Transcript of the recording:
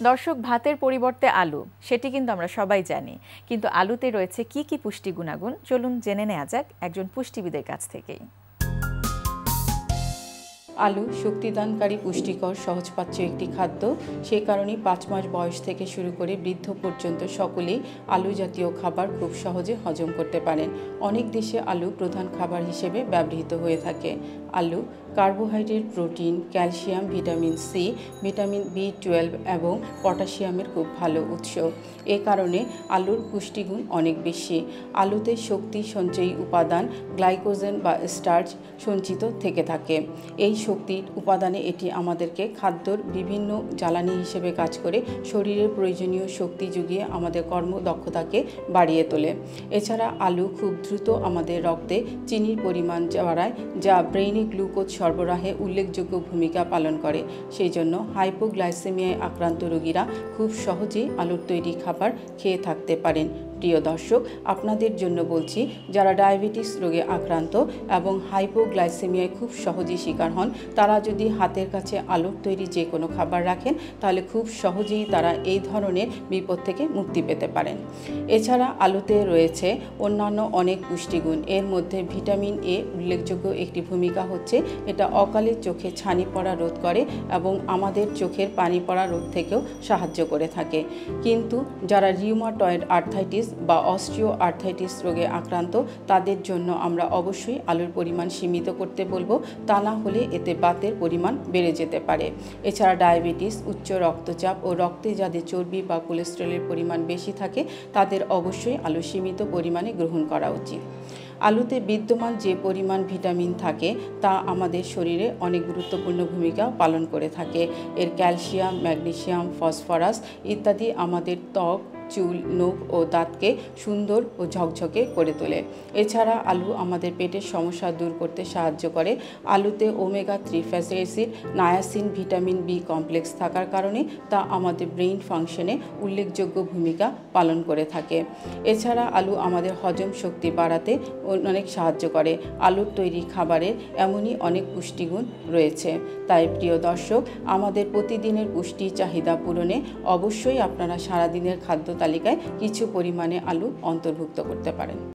দর্শক, ভাতের পরিবর্তে আলু সেটি কিন্তু আমরা সবাই জানি, কিন্তু আলুতে রয়েছে কি কি পুষ্টি গুণাগুণ চলুন জেনে নেওয়া যাক একজন পুষ্টিবিদের কাছ থেকেই। আলু শক্তিদানকারী পুষ্টিকর সহজপাচ্য একটি খাদ্য। সে কারণে 5 মাস বয়স থেকে শুরু করে বৃদ্ধ পর্যন্ত সকলেই আলু জাতীয় খাবার খুব সহজে হজম করতে পারেন। অনেক দেশে আলু প্রধান খাবার হিসেবে ব্যবহৃত হয়ে থাকে। আলু carbohydrate, protein, calcium, vitamin C, vitamin বি12 এবং পটাশিয়ামের খুব ভালো উৎস। এ কারণে আলুর পুষ্টিগুণ অনেক বেশি। আলুতে শক্তি সঞ্চয়ী উপাদান গ্লাইকোজেন বা স্টার্চ সঞ্চিত থেকে থাকে। এই শক্তির উপাদানে এটি আমাদেরকে খাদ্যর বিভিন্ন জ্বালানি হিসেবে কাজ করে শরীরের প্রয়োজনীয় শক্তি জুগিয়ে আমাদের কর্মদক্ষতাকে বাড়িয়ে তোলে। এছাড়া আলু খুব দ্রুত আমাদের রক্তে চিনির পরিমাণ বাড়ায়, যা ব্রেইনে গ্লুকোজ সরবরাহে উল্লেখযোগ্য ভূমিকা পালন করে। সেই জন্য হাইপোগ্লাইসেমিয়ায় আক্রান্ত রোগীরা খুব সহজেই আলুর তৈরি খাবার খেয়ে থাকতে পারেন। প্রিয় দর্শক, আপনাদের জন্য বলছি, যারা ডায়াবেটিস রোগে আক্রান্ত এবং হাইপোগ্লাইসেমিয়ায় খুব সহজেই শিকার হন, তারা যদি হাতের কাছে আলুর তৈরি যে কোনো খাবার রাখেন, তাহলে খুব সহজেই তারা এই ধরনের বিপদ থেকে মুক্তি পেতে পারেন। এছাড়া আলুতে রয়েছে অন্যান্য অনেক পুষ্টিগুণ। এর মধ্যে ভিটামিন এ উল্লেখযোগ্য একটি ভূমিকা হচ্ছে এটা অকালে চোখে ছানি পড়া রোধ করে এবং আমাদের চোখের পানি পড়া রোধ থেকেও সাহায্য করে থাকে। কিন্তু যারা রিউমাটয়েড আর্থ্রাইটিস বা অস্টিও আর্থ্রাইটিস রোগে আক্রান্ত, তাদের জন্য আমরা অবশ্যই আলুর পরিমাণ সীমিত করতে বলবো, তা না হলে এতে বাতের পরিমাণ বেড়ে যেতে পারে। এছাড়া ডায়াবেটিস, উচ্চ রক্তচাপ ও রক্তে যাদের চর্বি বা কোলেস্টেরলের পরিমাণ বেশি থাকে, তাদের অবশ্যই আলু সীমিত পরিমাণে গ্রহণ করা উচিত। আলুতে বিদ্যমান যে পরিমাণ ভিটামিন থাকে তা আমাদের শরীরে অনেক গুরুত্বপূর্ণ ভূমিকা পালন করে থাকে। এর ক্যালসিয়াম, ম্যাগনেসিয়াম, ফসফরাস ইত্যাদি আমাদের ত্বক, চুল, নখ ও দাঁতকে সুন্দর ও ঝকঝকে করে তোলে। এছাড়া আলু আমাদের পেটের সমস্যা দূর করতে সাহায্য করে। আলুতে omega three fatty acid, niacin, vitamin B complex থাকার কারণে তা আমাদের ব্রেইন ফাংশনে উল্লেখযোগ্য ভূমিকা পালন করে থাকে। এছাড়া আলু আমাদের হজম শক্তি বাড়াতে অনেক সাহায্য করে। আলুর তৈরি খাবারের এমনই অনেক পুষ্টিগুণ রয়েছে। তাই প্রিয় দর্শক, আমাদের প্রতিদিনের পুষ্টি চাহিদা পূরণে অবশ্যই আপনারা সারাদিনের খাদ্য তালিকায় কিছু পরিমাণে আলু অন্তর্ভুক্ত করতে পারেন।